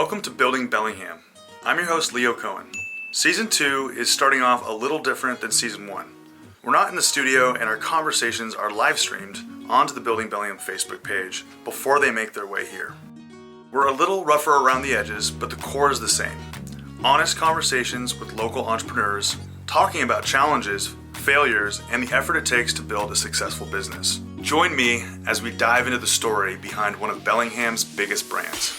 Welcome to Building Bellingham. I'm your host, Leo Cohen. Season 2 is starting off a little different than Season 1. We're not in the studio, and our conversations are live streamed onto the Building Bellingham Facebook page before they make their way here. We're a little rougher around the edges, but the core is the same. Honest conversations with local entrepreneurs, talking about challenges, failures, and the effort it takes to build a successful business. Join me as we dive into the story behind one of Bellingham's biggest brands.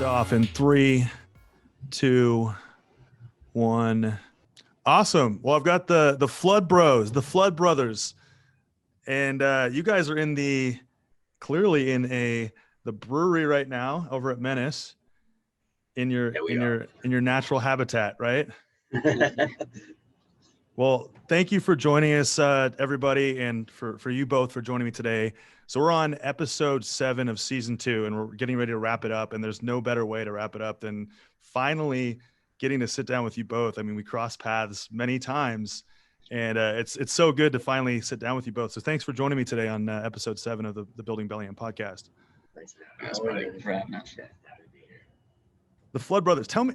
Off in 3, 2, 1. Awesome. Well, I've got the Flood Bros, the Flood Brothers, and you guys are clearly in the brewery right now over at Menace in your natural habitat, right? Well, thank you for joining us, everybody, and for you both for joining me today. So we're on episode 7 of season 2, and we're getting ready to wrap it up. And there's no better way to wrap it up than finally getting to sit down with you both. I mean, we crossed paths many times, and it's so good to finally sit down with you both. So thanks for joining me today on episode 7 of the Building Bellingham podcast. Thanks for having us. The Flood Brothers. Tell me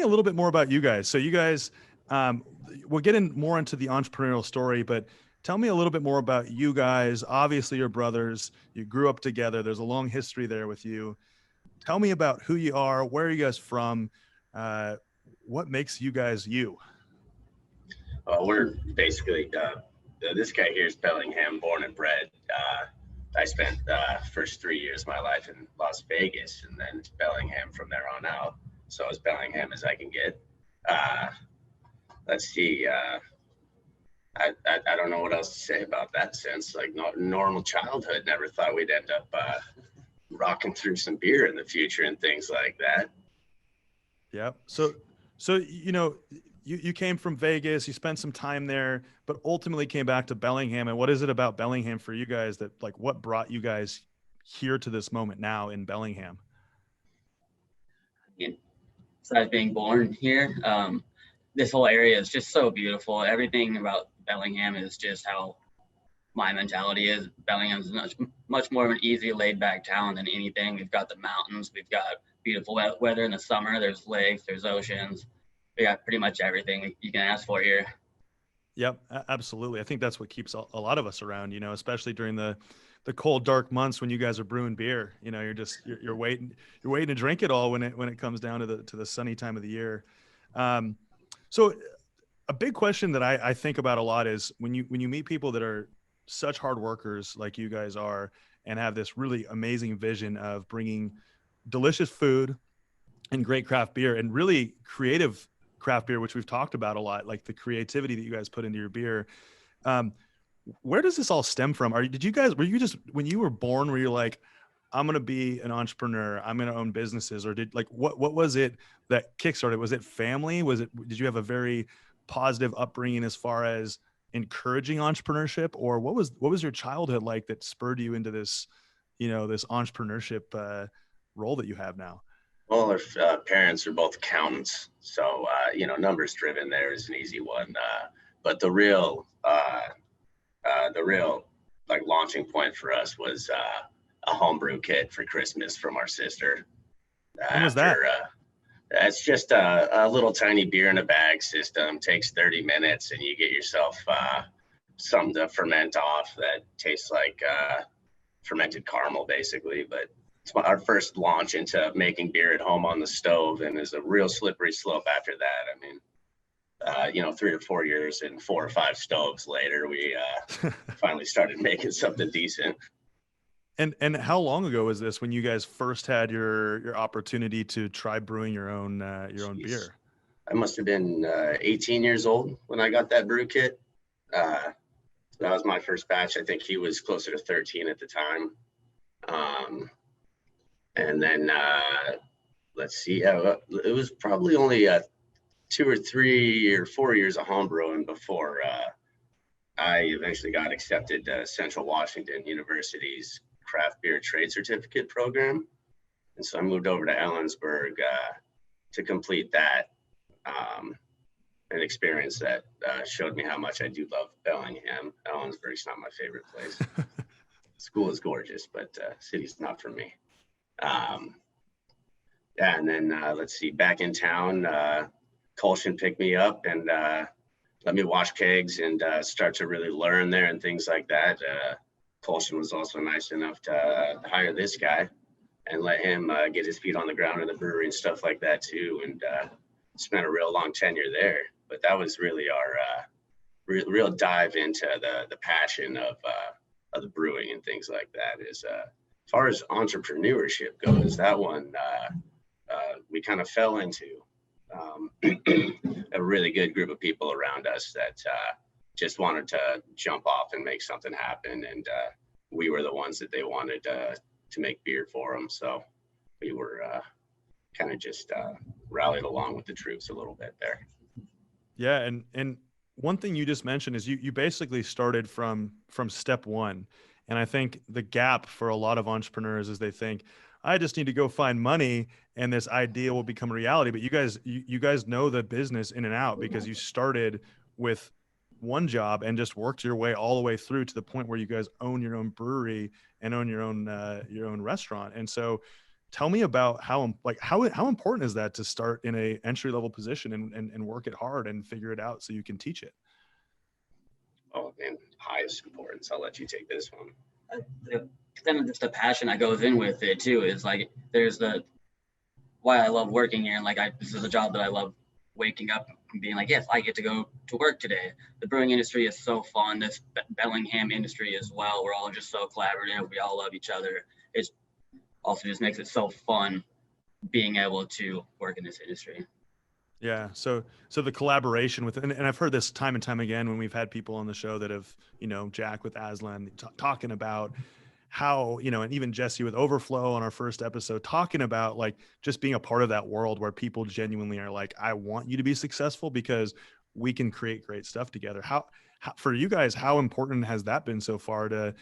a little bit more about you guys. So you guys, we'll get in more into the entrepreneurial story, but tell me a little bit more about you guys. Obviously, you're brothers. You grew up together. There's a long history there with you. Tell me about who you are. Where are you guys from? What makes you guys you? We're basically, this guy here is Bellingham, born and bred. I spent first 3 years of my life in Las Vegas, and then Bellingham from there on out. So as Bellingham as I can get. Let's see. I don't know what else to say about that since like normal childhood. Never thought we'd end up rocking through some beer in the future and things like that. Yeah. So you came from Vegas, you spent some time there, but ultimately came back to Bellingham. And what is it about Bellingham for you guys that what brought you guys here to this moment now in Bellingham? Besides being born here, this whole area is just so beautiful. Everything about Bellingham is just how my mentality is. Bellingham is much more of an easy, laid-back town than anything. We've got the mountains. We've got beautiful weather in the summer. There's lakes. There's oceans. We got pretty much everything you can ask for here. Yep, absolutely. I think that's what keeps a lot of us around, especially during the cold, dark months when you guys are brewing beer. You're waiting to drink it all when it comes down to the sunny time of the year. So a big question that I think about a lot is when you meet people that are such hard workers like you guys are and have this really amazing vision of bringing delicious food and great craft beer and really creative craft beer, which we've talked about a lot, like the creativity that you guys put into your beer. Where does this all stem from? Were you just, when you were born, were you like, I'm going to be an entrepreneur, I'm going to own businesses? Or what was it that kickstarted? Was it family? Did you have a very positive upbringing as far as encouraging entrepreneurship? Or what was your childhood like that spurred you into this, this entrepreneurship role that you have now? Well, our parents are both accountants. So, numbers driven there is an easy one. But the real launching point for us was a homebrew kit for Christmas from our sister. What was that? It's just a little tiny beer in a bag system. Takes 30 minutes, and you get yourself something to ferment off that tastes like fermented caramel, basically. But it's our first launch into making beer at home on the stove, and is a real slippery slope after that. I mean, 3 or 4 years and 4 or 5 stoves later, we finally started making something decent. And how long ago was this when you guys first had your opportunity to try brewing your own beer? I must have been 18 years old when I got that brew kit. That was my first batch. I think he was closer to 13 at the time. And then let's see, it was probably only 2 or 3 or 4 years of homebrewing before I eventually got accepted to Central Washington University's craft beer trade certificate program. And so I moved over to Ellensburg to complete that. an experience that showed me how much I do love Bellingham. Ellensburg's not my favorite place. School is gorgeous, but city's not for me. Yeah, and then let's see, back in town, Colshan picked me up and let me wash kegs and start to really learn there and things like that. Colshan was also nice enough to hire this guy and let him get his feet on the ground in the brewery and stuff like that too, and spent a real long tenure there. But that was really our real dive into the passion of the brewing and things like that. Is as far as entrepreneurship goes, that one we kind of fell into. A really good group of people around us that just wanted to jump off and make something happen, and we were the ones that they wanted to make beer for them. So we were kind of just rallied along with the troops a little bit there. Yeah, and one thing you just mentioned is you basically started from step one, and I think the gap for a lot of entrepreneurs is they think, I just need to go find money and this idea will become a reality. But you guys know the business in and out because you started with one job and just worked your way all the way through to the point where you guys own your own brewery and own your own restaurant. And so tell me about how important is that to start in a entry level position and work it hard and figure it out so you can teach it? Oh man, highest importance. I'll let you take this one. Then just the passion that goes in with it too is like there's the why I love working here, and like this is a job that I love waking up and being like, yes, I get to go to work today. The brewing industry is so fun. This Bellingham industry as well. We're all just so collaborative. We all love each other. It also just makes it so fun being able to work in this industry. Yeah. So the collaboration with, and I've heard this time and time again when we've had people on the show that have, Jack with Aslan talking about how, and even Jesse with Overflow on our first episode, talking about like just being a part of that world where people genuinely are like, I want you to be successful because we can create great stuff together. How for you guys, how important has that been so far to,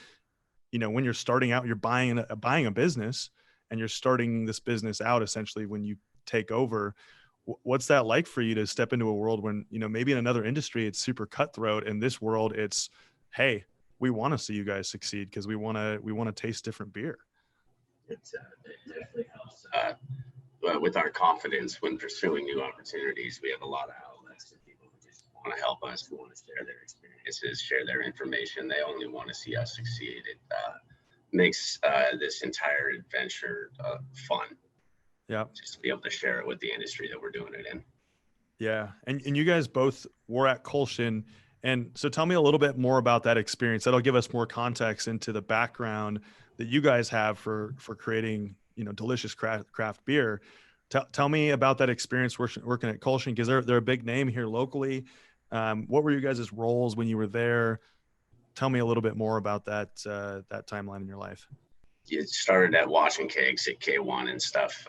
when you're starting out, you're buying a business and you're starting this business out essentially when you take over. What's that like for you to step into a world when, maybe in another industry, it's super cutthroat. In this world, it's, hey, we want to see you guys succeed because we want to taste different beer. It definitely helps with our confidence when pursuing new opportunities. We have a lot of outlets and people who just want to help us, who want to share their experiences, share their information. They only want to see us succeed. It makes this entire adventure fun. Yeah. Just to be able to share it with the industry that we're doing it in. Yeah. And you guys both were at Colshan. And so tell me a little bit more about that experience. That'll give us more context into the background that you guys have for creating, delicious craft beer. Tell me about that experience working at Colshan, because they're a big name here locally. What were you guys' roles when you were there? Tell me a little bit more about that timeline in your life. It started at washing kegs at K1 and stuff.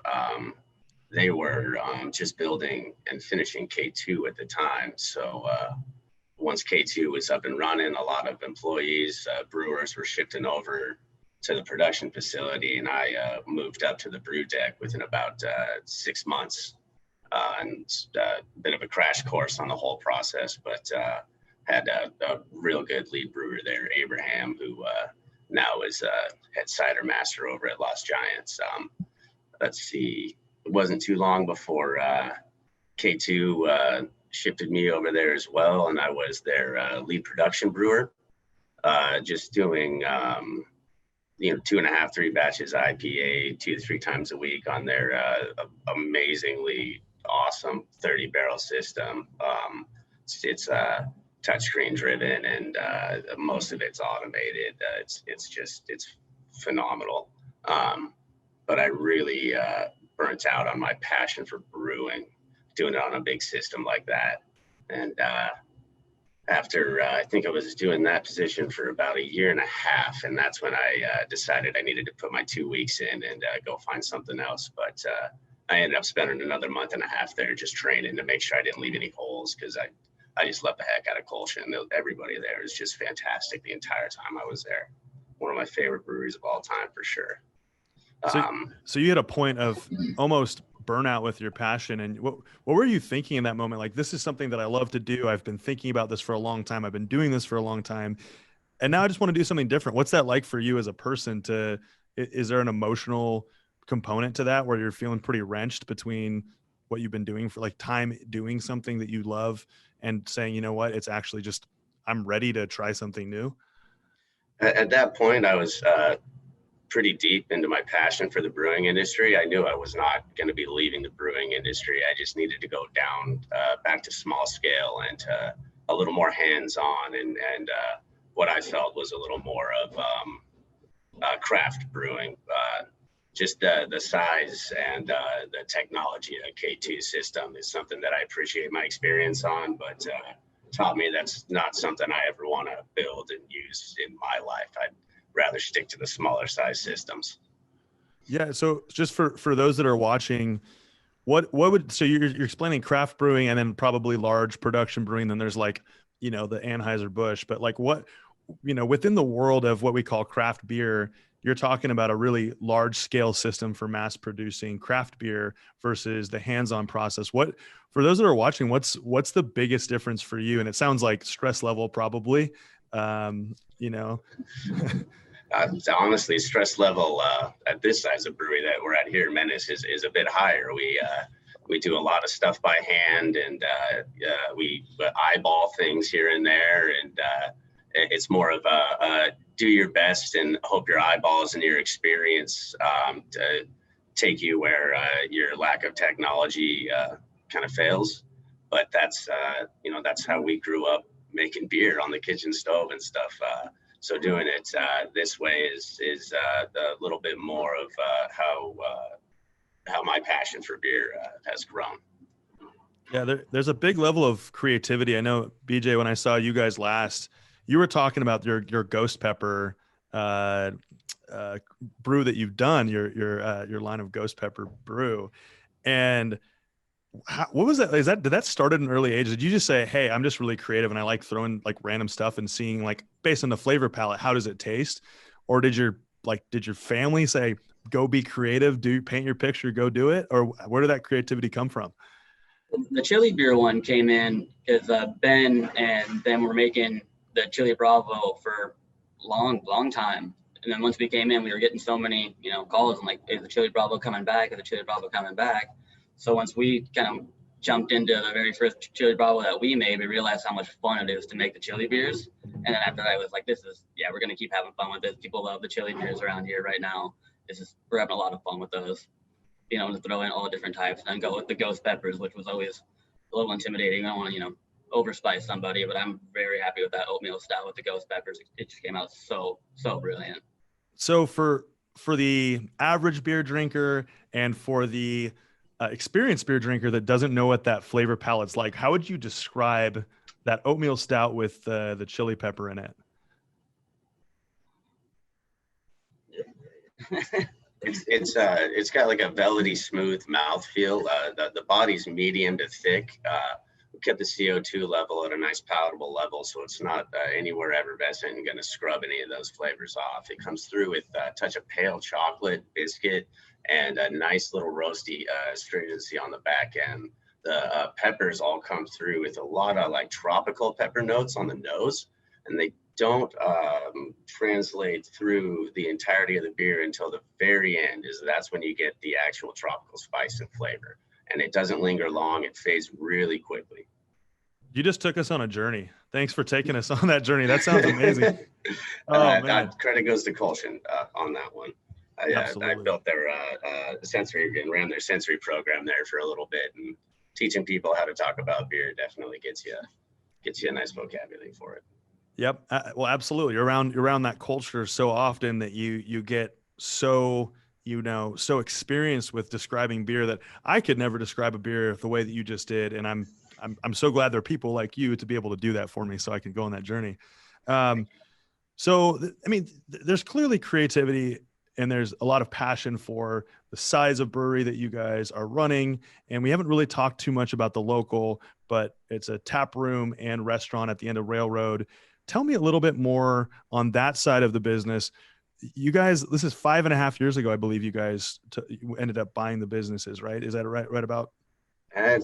They were just building and finishing K2 at the time. So once K2 was up and running, a lot of employees, brewers were shifting over to the production facility, and I moved up to the brew deck within about 6 months, and a bit of a crash course on the whole process, but had a real good lead brewer there, Abraham, who now is head cider master over at Lost Giants. Let's see, it wasn't too long before K2 shifted me over there as well, and I was their lead production brewer, just doing 2.5, 3 batches IPA 2 to 3 times a week on their amazingly awesome 30-barrel system. It's touchscreen driven, and most of it's automated. It's phenomenal. But I really burnt out on my passion for brewing, doing it on a big system like that. And after I think I was doing that position for about 1.5 years, and that's when I decided I needed to put my 2 weeks in and go find something else. But I ended up spending another 1.5 months there just training to make sure I didn't leave any holes, because I just love the heck out of Colshan. Everybody there is just fantastic the entire time I was there. One of my favorite breweries of all time for sure. So you had a point of almost burnout with your passion. And what were you thinking in that moment? Like, this is something that I love to do. I've been thinking about this for a long time. I've been doing this for a long time. And now I just want to do something different. What's that like for you as a person is there an emotional component to that where you're feeling pretty wrenched between what you've been doing for like time doing something that you love and saying, you know what, it's actually just, I'm ready to try something new? At that point, I was pretty deep into my passion for the brewing industry. I knew I was not going to be leaving the brewing industry. I just needed to go down back to small scale and a little more hands-on and what I felt was a little more of craft brewing. Just the size and the technology of K2 system is something that I appreciate my experience on, but taught me that's not something I ever want to build and use in my life. I'd rather stick to the smaller size systems. Yeah. So just for those that are watching, what would, so you're explaining craft brewing and then probably large production brewing. Then there's like, the Anheuser-Busch, but like what, within the world of what we call craft beer, you're talking about a really large scale system for mass producing craft beer versus the hands-on process. What, for those that are watching, what's the biggest difference for you? And it sounds like stress level, probably, Honestly, stress level at this size of brewery that we're at here, Menace, is a bit higher. We do a lot of stuff by hand, and we eyeball things here and there, and it's more of a do your best and hope your eyeballs and your experience to take you where your lack of technology kind of fails. But that's that's how we grew up making beer on the kitchen stove and stuff. So doing it this way is a little bit more of how my passion for beer has grown. Yeah, there's a big level of creativity. I know, BJ, when I saw you guys last, you were talking about your ghost pepper brew that you've done, your line of ghost pepper brew, and what was that? Did that start at an early age? Did you just say, hey, I'm just really creative and I like throwing like random stuff and seeing like based on the flavor palette, how does it taste? Or did your family say, go be creative, paint your picture, go do it? Or where did that creativity come from? The chili beer one came in because Ben and them were making the chili Bravo for long time. And then once we came in, we were getting so many, calls and like, is the chili Bravo coming back? Is the chili Bravo coming back? So once we kind of jumped into the very first chili Bravo that we made, we realized how much fun it is to make the chili beers. And then after that, I was like, we're going to keep having fun with this. People love the chili beers around here right now. We're having a lot of fun with those, to throw in all different types and go with the ghost peppers, which was always a little intimidating. I don't want to, overspice somebody, but I'm very happy with that oatmeal stout with the ghost peppers. It just came out so brilliant. So for the average beer drinker and for the experienced beer drinker that doesn't know what that flavor palette's like, how would you describe that oatmeal stout with the chili pepper in it? It's got like a velvety smooth mouthfeel. The body's medium to thick. We kept the CO2 level at a nice palatable level, so it's not anywhere effervescent and going to scrub any of those flavors off. It comes through with a touch of pale chocolate, biscuit, and a nice little roasty astringency on the back end. The peppers all come through with a lot of like tropical pepper notes on the nose, and they don't translate through the entirety of the beer until the very end. That's when you get the actual tropical spice and flavor, and it doesn't linger long. It fades really quickly. You just took us on a journey. Thanks for taking us on that journey. That sounds amazing. Man. Credit goes to Colshan on that one. I built their sensory and ran their sensory program there for a little bit, and teaching people how to talk about beer definitely gets you a nice vocabulary for it. Yep. Well, absolutely. You're around that culture so often that you get so experienced with describing beer that I could never describe a beer the way that you just did. And I'm so glad there are people like you to be able to do that for me so I can go on that journey. There's clearly creativity and there's a lot of passion for the size of brewery that you guys are running. And we haven't really talked too much about the local, but it's a tap room and restaurant at the end of Railroad. Tell me a little bit more on that side of the business. you guys, this is 5.5 years ago, I believe you guys you ended up buying the businesses, right? Is that right about?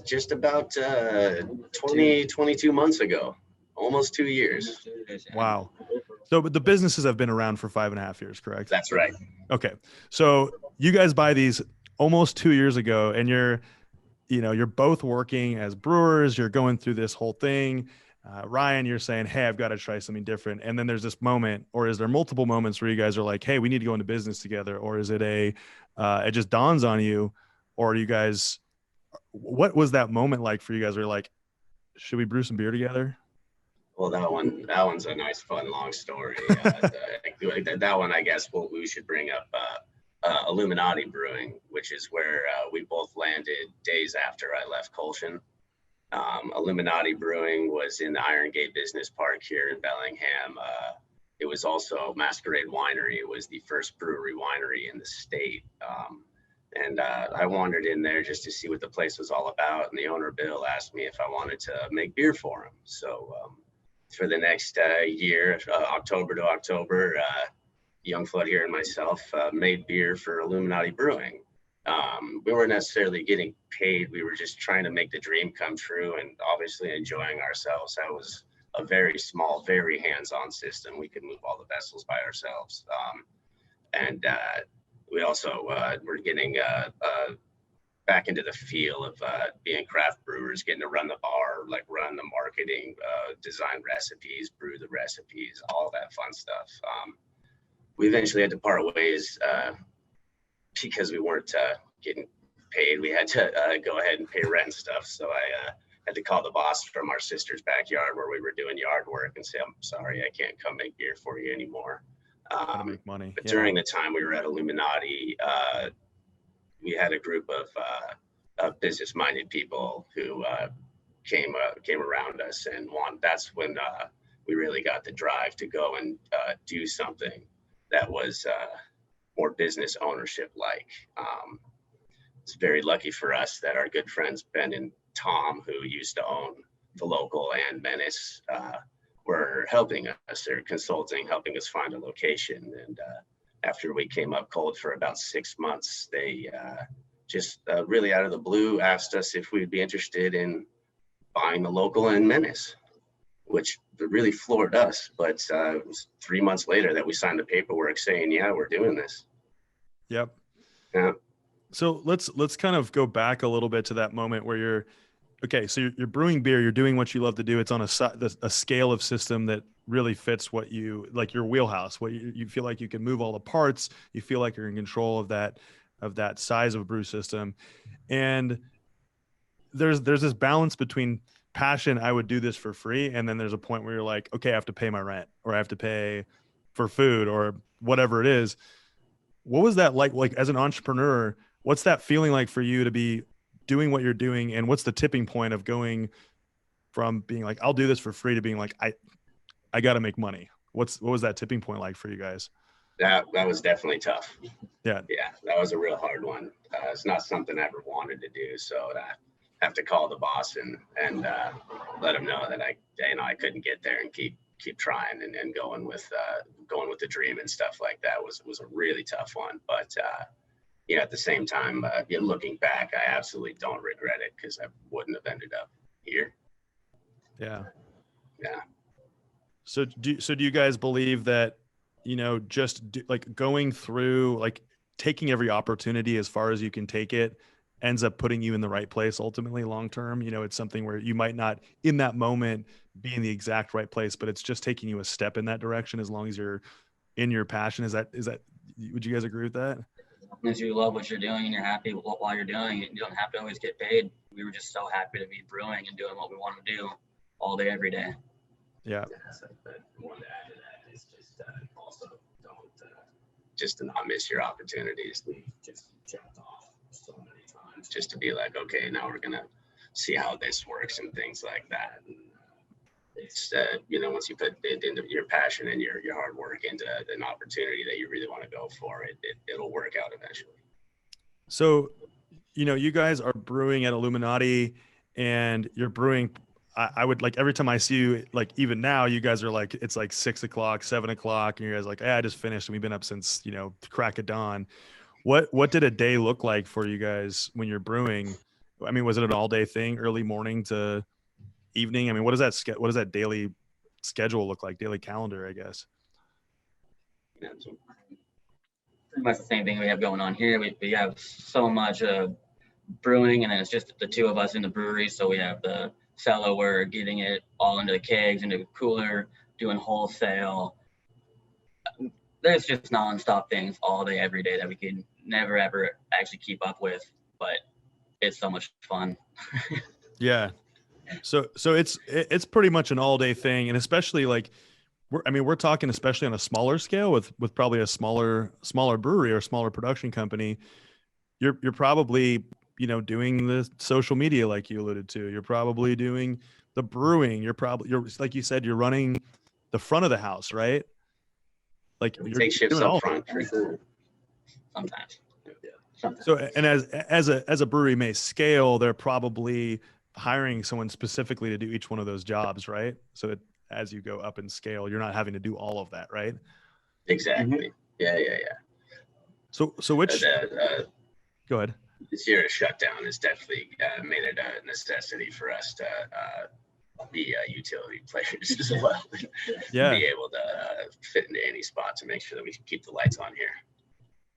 Just about 22 months ago, almost 2 years. Wow. So, but the businesses have been around for 5.5 years, correct? That's right. Okay. So you guys buy these almost 2 years ago, and you're both working as brewers. You're going through this whole thing. Ryan, you're saying, hey, I've got to try something different. And then there's this moment, or is there multiple moments where you guys are like, hey, we need to go into business together? Or is it it just dawns on you? Or you guys, what was that moment like for you guys? Where you're like, should we brew some beer together? Well, that one's a nice, fun, long story. That one, I guess, we should bring up Illuminati Brewing, which is where we both landed days after I left Colshan. Illuminati Brewing was in the Iron Gate Business Park here in Bellingham. It was also Masquerade Winery. It was the first brewery winery in the state. And I wandered in there just to see what the place was all about. And the owner, Bill, asked me if I wanted to make beer for him. So for the next year, October to October, Young Flood here and myself made beer for Illuminati Brewing. We weren't necessarily getting paid. We were just trying to make the dream come true and obviously enjoying ourselves. That was a very small, very hands-on system. We could move all the vessels by ourselves. And we also were getting back into the feel of being craft brewers, getting to run the bar, like run the marketing, design recipes, brew the recipes, all that fun stuff. We eventually had to part ways because we weren't getting paid. We had to go ahead and pay rent and stuff. So I had to call the boss from our sister's backyard where we were doing yard work and say, I'm sorry, I can't come make beer for you anymore. Make money. But during the time we were at Illuminati, we had a group of business-minded people who came around us, and that's when we really got the drive to go and do something that was more business ownership like. It's very lucky for us that our good friends Ben and Tom, who used to own the local and Menace, were helping us. They're consulting, helping us find a location. And after we came up cold for about 6 months, they just really out of the blue asked us if we'd be interested in buying the local and Menace, which really floored us. But it was 3 months later that we signed the paperwork saying, yeah, we're doing this. Yep. Yeah. So let's kind of go back a little bit to that moment where you're you're brewing beer, you're doing what you love to do. It's on a scale of system that really fits what you like, your wheelhouse, what you feel like you can move all the parts. You feel like you're in control of that size of a brew system. And there's this balance between passion. I would do this for free. And then there's a point where you're like, okay, I have to pay my rent, or I have to pay for food, or whatever it is. What was that like as an entrepreneur? What's that feeling like for you to be doing what you're doing? And what's the tipping point of going from being like, I'll do this for free, to being like, I got to make money? What was that tipping point like for you guys? That was definitely tough. Yeah, that was a real hard one. It's not something I ever wanted to do. So I have to call the boss and let him know that I couldn't get there, and keep trying and going with the dream and stuff like that was a really tough one. But at the same time, looking back, I absolutely don't regret it, because I wouldn't have ended up here. Yeah. So do you guys believe that, going through, like, taking every opportunity as far as you can take it ends up putting you in the right place ultimately long term? It's something where you might not in that moment be in the exact right place, but it's just taking you a step in that direction as long as you're in your passion. Is that would you guys agree with that? As you love what you're doing and you're happy while you're doing it, you don't have to always get paid. We were just so happy to be brewing and doing what we want to do all day, every day. Yeah. So one to add to that is just also don't just to not miss your opportunities. We just jumped off so many times just to be like, okay, now we're gonna see how this works and things like that. And it's once you put it into your passion and your hard work into an opportunity that you really want to go for, it'll work out eventually. So, you guys are brewing at Illuminati, and you're brewing I would like every time I see you, like even now, you guys are like, it's like 6 o'clock, 7 o'clock, and you guys are like, hey, I just finished and we've been up since, the crack of dawn. What did a day look like for you guys when you're brewing? I mean, was it an all day thing, early morning to evening? I mean, what does that daily schedule look like? Daily calendar, I guess. Yeah, so pretty much the same thing we have going on here. We have so much brewing, and then it's just the two of us in the brewery. So we have the cellar work, getting it all into the kegs, into the cooler, doing wholesale. There's just nonstop things all day, every day that we can never ever actually keep up with, but it's so much fun. Yeah. So it's pretty much an all day thing, and especially like we're talking especially on a smaller scale with probably a smaller brewery or smaller production company. You're probably doing the social media like you alluded to. You're probably doing the brewing. You're like you said, you're running the front of the house, right? Like We you're take shifts doing up all. front for sure. Sometimes. So, and as a brewery may scale, they're probably hiring someone specifically to do each one of those jobs, right? So that as you go up in scale, you're not having to do all of that, right? Exactly. Yeah. So which go ahead. This year, a shutdown has definitely made it a necessity for us to be utility players as well. Yeah. Be able to fit into any spot to make sure that we can keep the lights on here.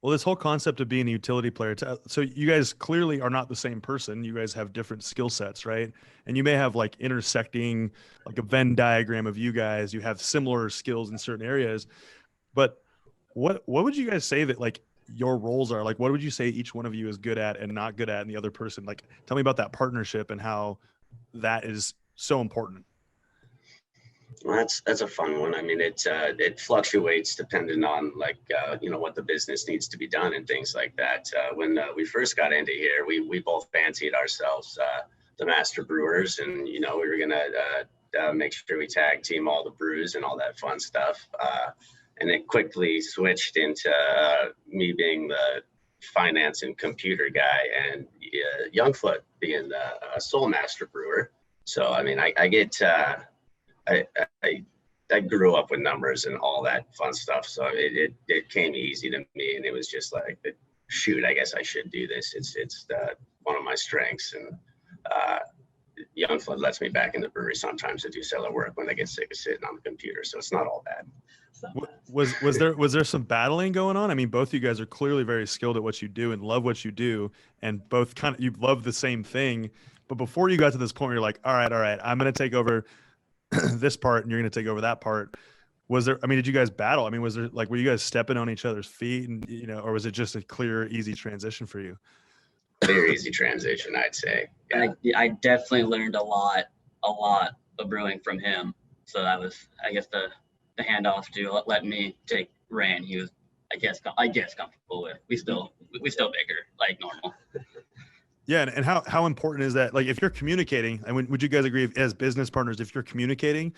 Well, this whole concept of being a utility player, so you guys clearly are not the same person. You guys have different skill sets, right? And you may have like intersecting, like a Venn diagram of you guys. You have similar skills in certain areas, but what would you guys say that like your roles are? Like, what would you say each one of you is good at and not good at, and the other person? Like, tell me about that partnership and how that is so important. Well, that's a fun one. I mean, it fluctuates depending on what the business needs to be done and things like that. When we first got into here, we both fancied ourselves the master brewers, and we were gonna make sure we tag team all the brews and all that fun stuff. And it quickly switched into me being the finance and computer guy, and Youngfoot being the sole master brewer. So I mean, I get. I grew up with numbers and all that fun stuff, so it came easy to me, and it was just like, shoot, I guess I should do this. It's one of my strengths, and Youngfoot lets me back in the brewery sometimes to do cellar work when they get sick of sitting on the computer, so it's not all bad. Was there some battling going on? I mean, both you guys are clearly very skilled at what you do and love what you do, and both you love the same thing. But before you got to this point where you're like, all right, I'm going to take over this part and you're going to take over that part. Did you guys battle? I mean, were you guys stepping on each other's feet and, or was it just a clear, easy transition for you? Clear, easy transition, I'd say. Yeah. I definitely learned a lot of brewing from him. So that was, I guess, the handoff to let me take reign. He was, I guess comfortable with. We still bicker like normal. Yeah, and how important is that? Like, if you're communicating, and would you guys agree, as business partners, if you're communicating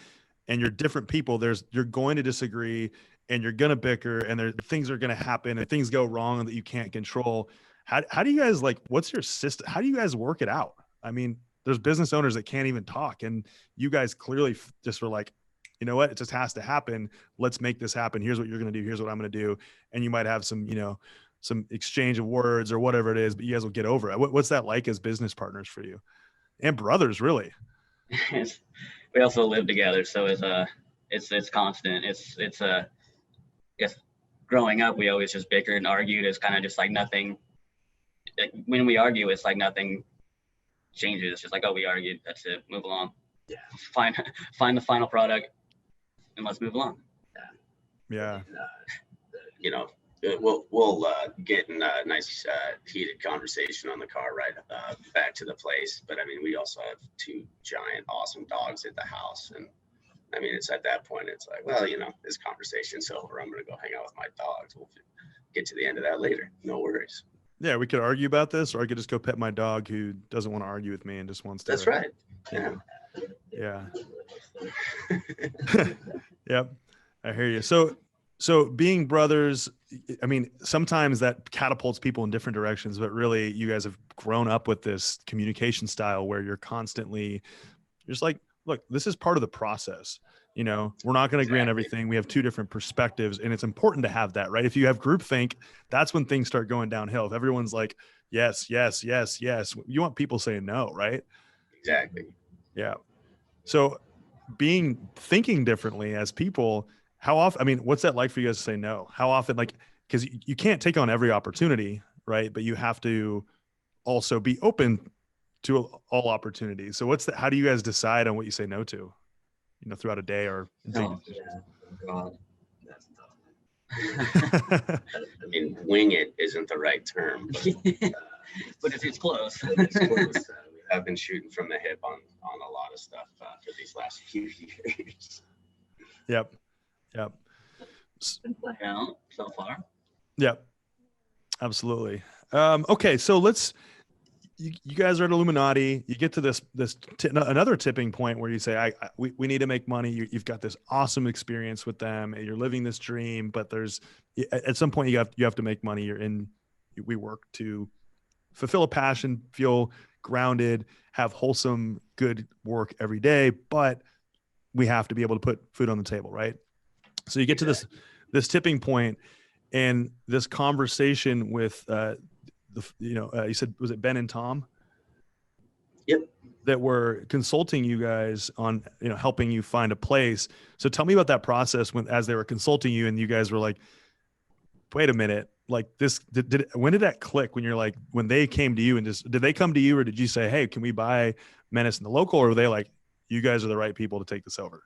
and you're different people, you're going to disagree and you're going to bicker, and things are going to happen and things go wrong that you can't control. How do you guys, like, what's your system? How do you guys work it out? I mean, there's business owners that can't even talk, and you guys clearly just were like, you know what, it just has to happen. Let's make this happen. Here's what you're going to do. Here's what I'm going to do. And you might have some, some exchange of words or whatever it is, but you guys will get over it. What's that like as business partners for you and brothers, really? We also live together, so it's constant. It's I guess growing up, we always just bickered and argued. It's kind of just like nothing. Like, when we argue, it's like nothing changes. It's just like, oh, we argued. That's it. Move along. Yeah. Find the final product, and let's move along. Yeah. We'll get in a nice heated conversation on the car ride back to the place. But I mean, we also have two giant, awesome dogs at the house. And I mean, it's at that point, it's like, well, this conversation's over. I'm going to go hang out with my dogs. We'll get to the end of that later. No worries. Yeah, we could argue about this, or I could just go pet my dog who doesn't want to argue with me and just wants to. That's right. Yeah. Yep. I hear you. So being brothers, I mean, sometimes that catapults people in different directions, but really you guys have grown up with this communication style where you're just like, look, this is part of the process. You know, we're not going to agree on everything. We have two different perspectives, and it's important to have that, right? If you have groupthink, that's when things start going downhill. If everyone's like, yes, yes, yes, yes, you want people saying no, right? Exactly. Yeah. So thinking differently as people, how often, I mean, what's that like for you guys to say no? How often, like, because you can't take on every opportunity, right? But you have to also be open to all opportunities. So how do you guys decide on what you say no to, you know, throughout a day or take decisions? Yeah. God. That's tough. I mean, wing it isn't the right term, But it's close. It's close. We have been shooting from the hip on a lot of stuff for these last few years. Yep. Been playing out so far. Yep. Absolutely. Okay. So you guys are at Illuminati. You get to another tipping point where you say, we need to make money. You've got this awesome experience with them, and you're living this dream. But at some point you have to make money. We work to fulfill a passion, feel grounded, have wholesome, good work every day. But we have to be able to put food on the table, right? So you get to this tipping point, and this conversation with you said, was it Ben and Tom? Yep. That were consulting you guys on, helping you find a place. So tell me about that process as they were consulting you and you guys were like, wait a minute, like this, when did that click when they came to you and did they come to you or did you say, hey, can we buy Menace in the local? Or were they like, you guys are the right people to take this over?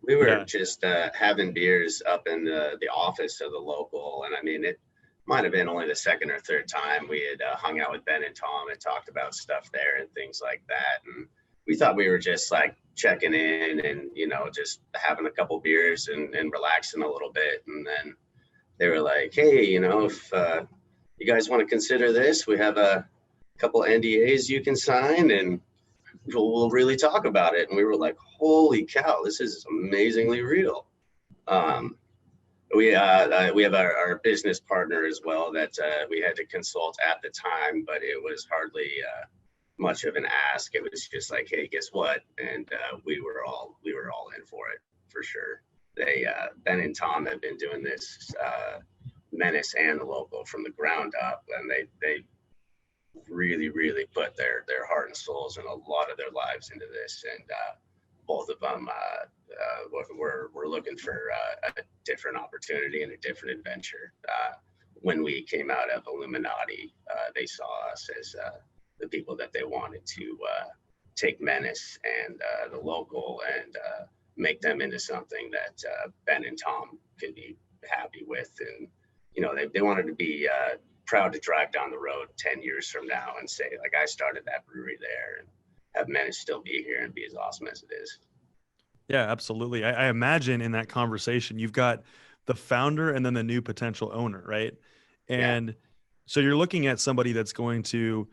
We were just having beers up in the office of the local. And I mean, it might have been only the second or third time we had hung out with Ben and Tom and talked about stuff there and things like that. And we thought we were just like checking in and, just having a couple beers and relaxing a little bit. And then they were like, hey, if you guys want to consider this, we have a couple NDAs you can sign and we'll really talk about it. And we were like, holy cow, this is amazingly real. We have our business partner as well that we had to consult at the time, but it was hardly much of an ask. It was just like, hey, guess what? And we were all in for it for sure. They Ben and Tom have been doing this Menace and the local from the ground up, and they really put their heart and souls and a lot of their lives into this. And both of them we're looking for a different opportunity and a different adventure. When we came out of Illuminati, they saw us as the people that they wanted to take Menace and the local and make them into something that Ben and Tom could be happy with. And they wanted to be proud to drive down the road 10 years from now and say, like, I started that brewery there, and have Menace still be here and be as awesome as it is. Yeah, absolutely. I imagine in that conversation, you've got the founder and then the new potential owner, right? And so you're looking at somebody that's going to,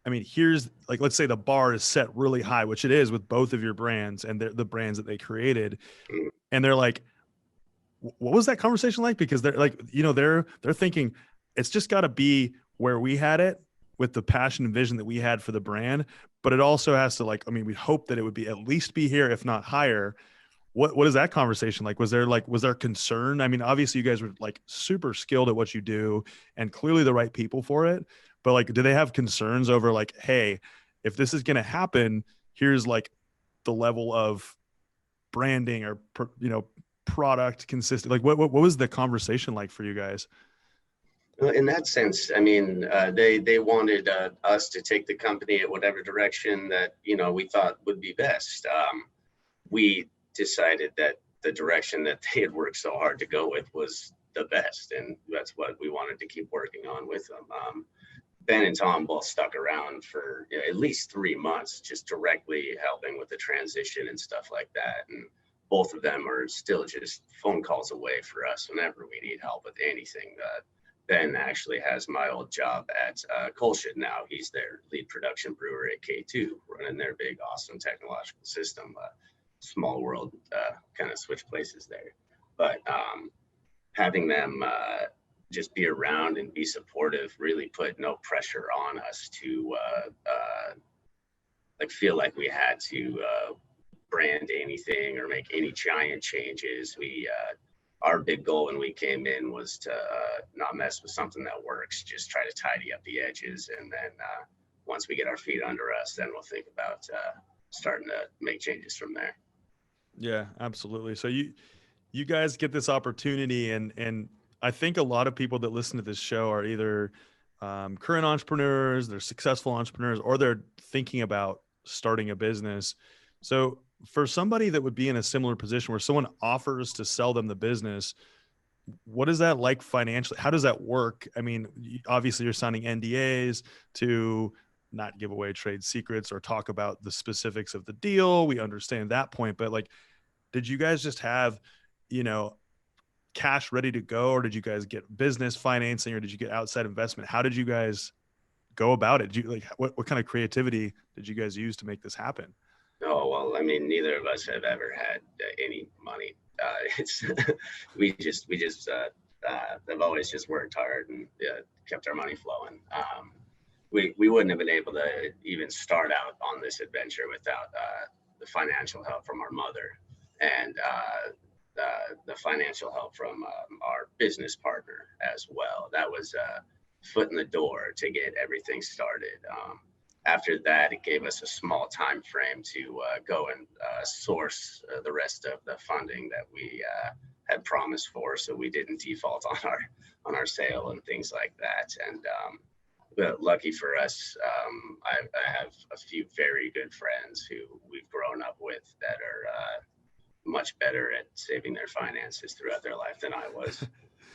I mean, here's like, let's say the bar is set really high, which it is with both of your brands and the brands that they created. And they're like, what was that conversation like? Because they're like, they're thinking it's just got to be where we had it with the passion and vision that we had for the brand. But it also has to we hope that it would be at least be here, if not higher. What is that conversation like? Was there concern? I mean, obviously you guys were like super skilled at what you do and clearly the right people for it. But like, do they have concerns over like, hey, if this is going to happen, here's like the level of branding or, product consistent. Like what was the conversation like for you guys? In that sense, I mean, they wanted us to take the company at whatever direction that, we thought would be best. We decided that the direction that they had worked so hard to go with was the best. And that's what we wanted to keep working on with them. Ben and Tom both stuck around for at least 3 months, just directly helping with the transition and stuff like that. And both of them are still just phone calls away for us whenever we need help with anything. Ben actually has my old job at Colshed now. He's their lead production brewer at K2, running their big, awesome technological system. Small world, kind of switch places there. But having them just be around and be supportive really put no pressure on us to feel like we had to brand anything or make any giant changes. Our big goal when we came in was to not mess with something that works, just try to tidy up the edges. And then once we get our feet under us, then we'll think about starting to make changes from there. Yeah, absolutely. So you guys get this opportunity, and I think a lot of people that listen to this show are either current entrepreneurs, they're successful entrepreneurs, or they're thinking about starting a business. So for somebody that would be in a similar position where someone offers to sell them the business, what is that like financially? How does that work? I mean, obviously you're signing NDAs to not give away trade secrets or talk about the specifics of the deal. We understand that point, but like, did you guys just have, cash ready to go, or did you guys get business financing, or did you get outside investment? How did you guys go about it? Did you what kind of creativity did you guys use to make this happen? Oh, well, I mean, neither of us have ever had any money. It's have always just worked hard and kept our money flowing. We wouldn't have been able to even start out on this adventure without the financial help from our mother and the financial help from our business partner as well. That was a foot in the door to get everything started. After that, it gave us a small time frame to go and source the rest of the funding that we had promised for, so we didn't default on our sale and things like that. And but lucky for us, I have a few very good friends who we've grown up with that are much better at saving their finances throughout their life than I was.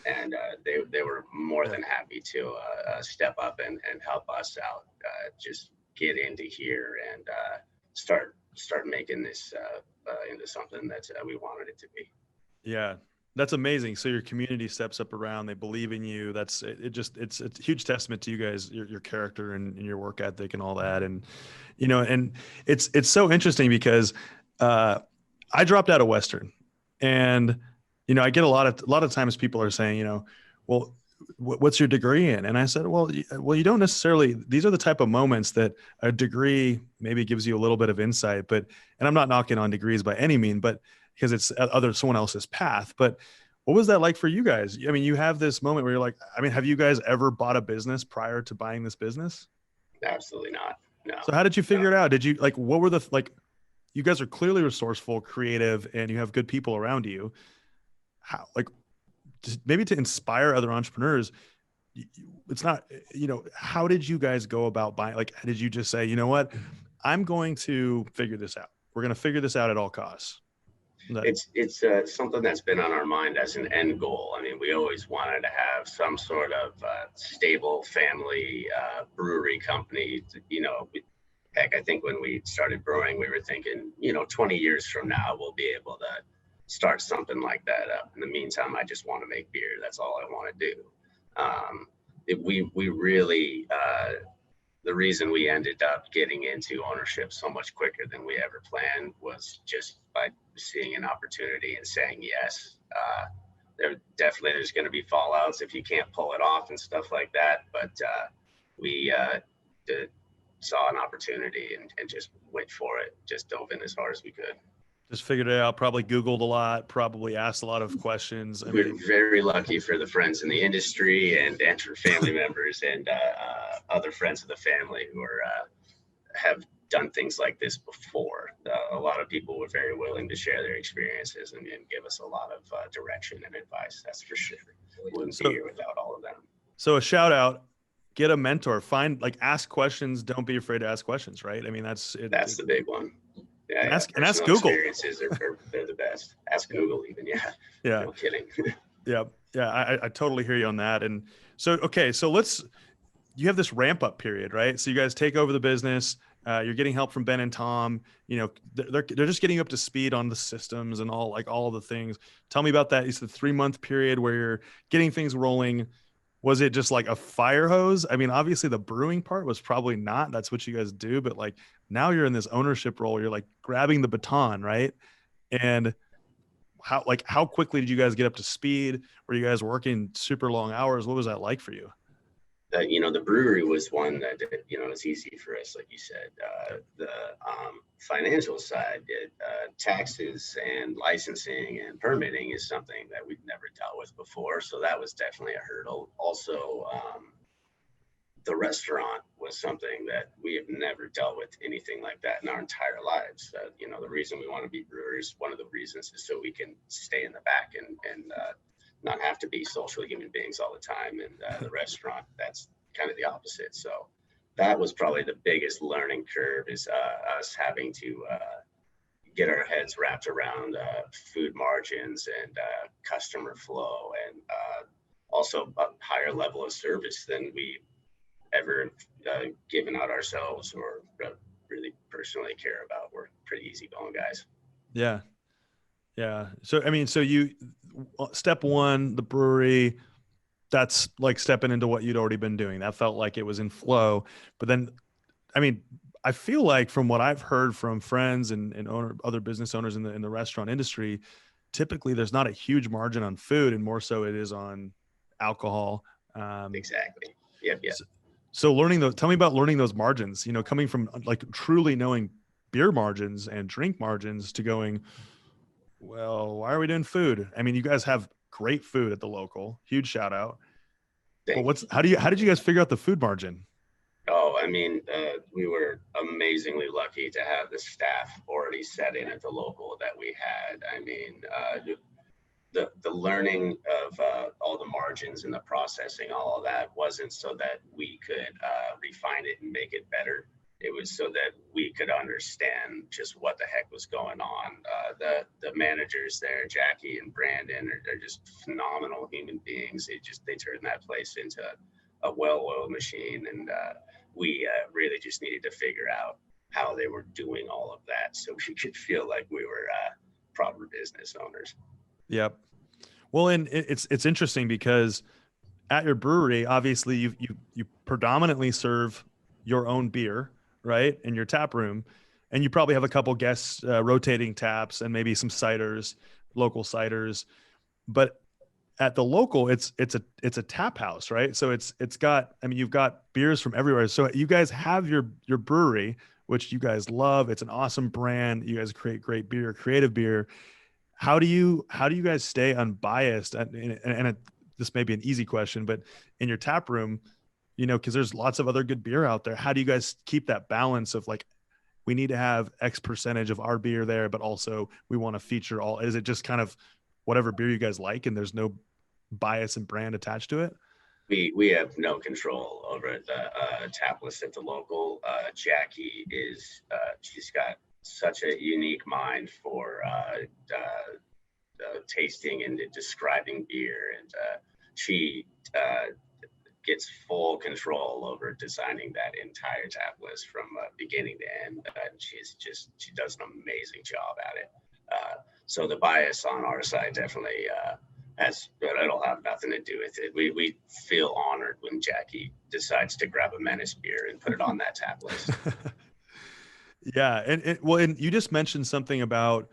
And they were more than happy to step up and help us out, just get into here and start making this into something that we wanted it to be. Yeah, that's amazing. So your community steps up around, they believe in you. It's a huge testament to you guys, your character and your work ethic and all that. And, and it's so interesting because I dropped out of Western, and, I get a lot of times people are saying, well, what's your degree in? And I said, well, you don't necessarily, these are the type of moments that a degree maybe gives you a little bit of insight, and I'm not knocking on degrees by any means, but because it's someone else's path. But what was that like for you guys? I mean, you have this moment where you're like, have you guys ever bought a business prior to buying this business? Absolutely not. No. So how did you figure it out? Did you what were you guys are clearly resourceful, creative, and you have good people around you. How, just maybe to inspire other entrepreneurs, it's not, how did you guys go about buying? Did you just say, you know what, I'm going to figure this out. We're going to figure this out at all costs. It's something that's been on our mind as an end goal. I mean, we always wanted to have some sort of stable family brewery company. Heck, I think when we started brewing, we were thinking, 20 years from now, we'll be able to start something like that up. In the meantime, I just want to make beer. That's all I want to do. We really, the reason we ended up getting into ownership so much quicker than we ever planned was just by seeing an opportunity and saying yes. There's going to be fallouts if you can't pull it off and stuff like that. But we saw an opportunity and just went for it, just dove in as hard as we could. Just figured it out, probably Googled a lot, probably asked a lot of questions. We're very lucky for the friends in the industry and for family members and other friends of the family who have done things like this before. A lot of people were very willing to share their experiences and give us a lot of direction and advice. That's for sure. We wouldn't be here without all of them. So a shout out, get a mentor, ask questions. Don't be afraid to ask questions, right? I mean, that's the big one. Yeah, and ask Google. Experiences they're the best. Ask Google even. Yeah. No kidding. Yeah. I totally hear you on that. And so, okay, so you have this ramp up period, right? So you guys take over the business. You're getting help from Ben and Tom. They're just getting you up to speed on the systems and all the things. Tell me about that. It's the 3-month period where you're getting things rolling. Was it just like a fire hose? I mean, obviously the brewing part was probably not. That's what you guys do. But now you're in this ownership role. You're grabbing the baton, right? And how quickly did you guys get up to speed? Were you guys working super long hours? What was that like for you? The brewery was one that, it's easy for us, like you said. The financial side, taxes and licensing and permitting is something that we've never dealt with before. So that was definitely a hurdle. Also, the restaurant was something that we have never dealt with anything like that in our entire lives. The reason we want to be brewers, one of the reasons is so we can stay in the back and not have to be social human beings all the time. And the restaurant, that's kind of the opposite. So that was probably the biggest learning curve, is us having to get our heads wrapped around food margins and customer flow, and also a higher level of service than we ever given out ourselves or really personally care about. We're pretty easygoing guys. Yeah. Yeah. So, I mean, so you, step one, the brewery, that's like stepping into what you'd already been doing. That felt like it was in flow. But then, I mean, I feel like from what I've heard from friends and other business owners in the restaurant industry, typically there's not a huge margin on food, and more so it is on alcohol. Exactly. Yep. So tell me about learning those margins, coming from like truly knowing beer margins and drink margins to going, well, why are we doing food? I mean, you guys have great food at the local, huge shout out. But how did you guys figure out the food margin? Oh, I mean, we were amazingly lucky to have the staff already set in at the local that we had. I mean, the learning of all the margins and the processing, all of that wasn't so that we could refine it and make it better. It was so that we could understand just what the heck was going on. The managers there, Jackie and Brandon, are just phenomenal human beings. They turned that place into a well-oiled machine, and we really just needed to figure out how they were doing all of that so we could feel like we were proper business owners. Yep. Well, and it's interesting because at your brewery, obviously you predominantly serve your own beer, right, in your tap room, and you probably have a couple guests rotating taps and maybe some ciders, local ciders. But at the local, it's a tap house, right? So it's got, I mean, you've got beers from everywhere. So you guys have your brewery, which you guys love. It's an awesome brand. You guys create great beer, creative beer. How do you guys stay unbiased? This may be an easy question, but in your tap room, because there's lots of other good beer out there. How do you guys keep that balance of like, we need to have X percentage of our beer there, but also we want to feature all? Is it just kind of whatever beer you guys like, and there's no bias and brand attached to it? We have no control over the tap list at the local. Jackie she's got such a unique mind for tasting and describing beer, and she gets full control over designing that entire tap list from beginning to end. She does an amazing job at it. So the bias on our side definitely it'll have nothing to do with it. We feel honored when Jackie decides to grab a Menace beer and put it on that tap list. Yeah. And you just mentioned something about,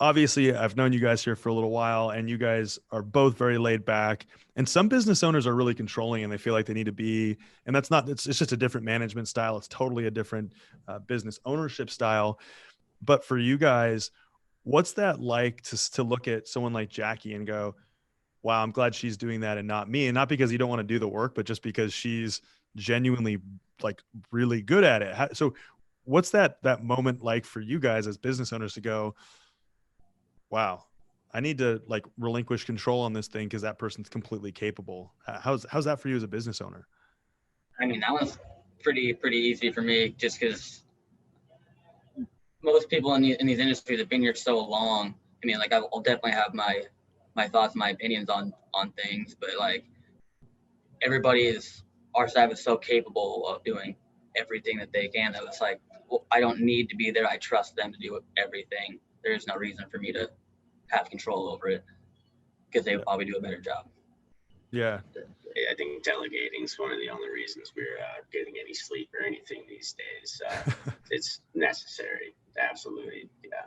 obviously I've known you guys here for a little while, and you guys are both very laid back, and some business owners are really controlling and they feel like they need to be, and it's just a different management style. It's totally a different business ownership style. But for you guys, what's that like to look at someone like Jackie and go, wow, I'm glad she's doing that and not me? And not because you don't want to do the work, but just because she's genuinely like really good at it. So what's that moment like for you guys as business owners to go, wow, I need to like relinquish control on this thing because that person's completely capable? How's that for you as a business owner? I mean, that was pretty easy for me, just because most people in these industries have been here so long. I mean, like, I'll definitely have my thoughts, my opinions on things, but like, our staff is so capable of doing everything that they can that it's like, well, I don't need to be there. I trust them to do everything. There's no reason for me to have control over it, because they would probably do a better job. Yeah. I think delegating is one of the only reasons we're getting any sleep or anything these days. It's necessary, absolutely. Yeah,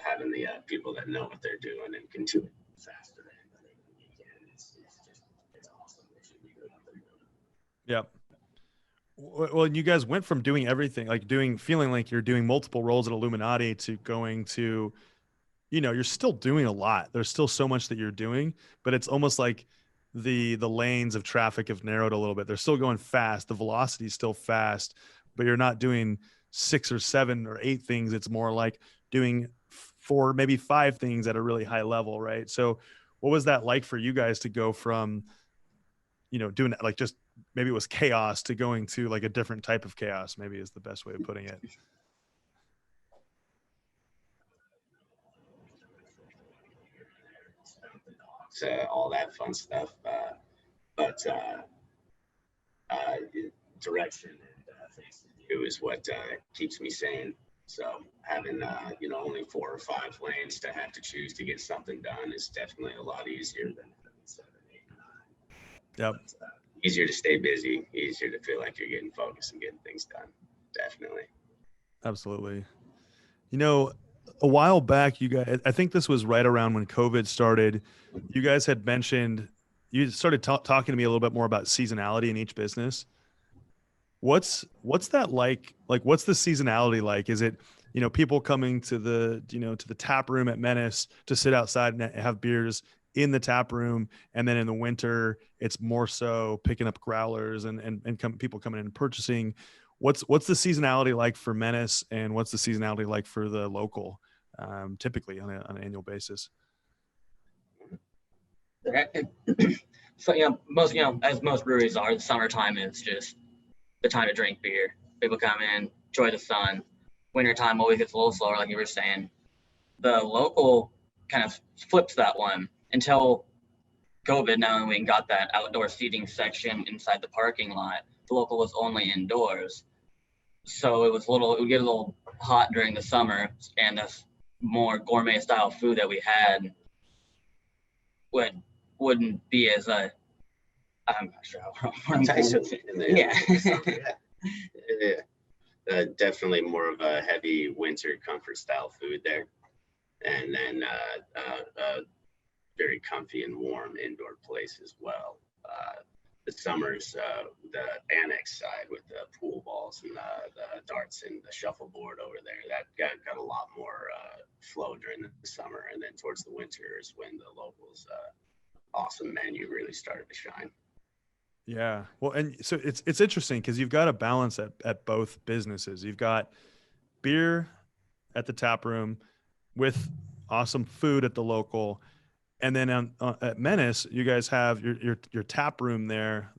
having the people that know what they're doing and can do it faster than anybody can. It's awesome. It should be good. Yep. Well, and you guys went from doing everything, like feeling like you're doing multiple roles at Illuminati to going to, you're still doing a lot. There's still so much that you're doing, but it's almost like the lanes of traffic have narrowed a little bit. They're still going fast. The velocity is still fast, but you're not doing 6 or 7 or 8 things. It's more like doing 4, maybe 5 things at a really high level, right? So what was that like for you guys to go from, doing like just maybe it was chaos to going to like a different type of chaos, maybe is the best way of putting it. All that fun stuff. But uh, direction and things to do is what keeps me sane. So having only 4 or 5 lanes to have to choose to get something done is definitely a lot easier than having 7, 8, 9. Yep. But, easier to stay busy, easier to feel like you're getting focused and getting things done. Definitely. Absolutely. A while back, you guys, I think this was right around when COVID started. You guys had mentioned, you started talking to me a little bit more about seasonality in each business. What's that like? Like, what's the seasonality like? Is it, people coming to the tap room at Menace to sit outside and have beers in the tap room, and then in the winter it's more so picking up growlers and people coming in and purchasing? What's the seasonality like for Menace, and what's the seasonality like for the local, typically on an annual basis? So, as most breweries are, the summertime is just the time to drink beer. People come in, enjoy the sun. Wintertime always gets a little slower, like you were saying. The local kind of flips that one until COVID. Now we got that outdoor seating section inside the parking lot. The local was only indoors. So it would get a little hot during the summer, and the more gourmet style food that we had wouldn't be as I'm not sure how Definitely more of a heavy winter comfort style food there, and then very comfy and warm indoor place as well. The summers, the annex side with the pool balls and the darts and the shuffleboard over there, that got a lot more flow during the summer, and then towards the winter is when the locals awesome menu really started to shine. Yeah. Well, and so it's interesting because you've got a balance at both businesses. You've got beer at the tap room with awesome food at the local. And then at Menace, you guys have your tap room there,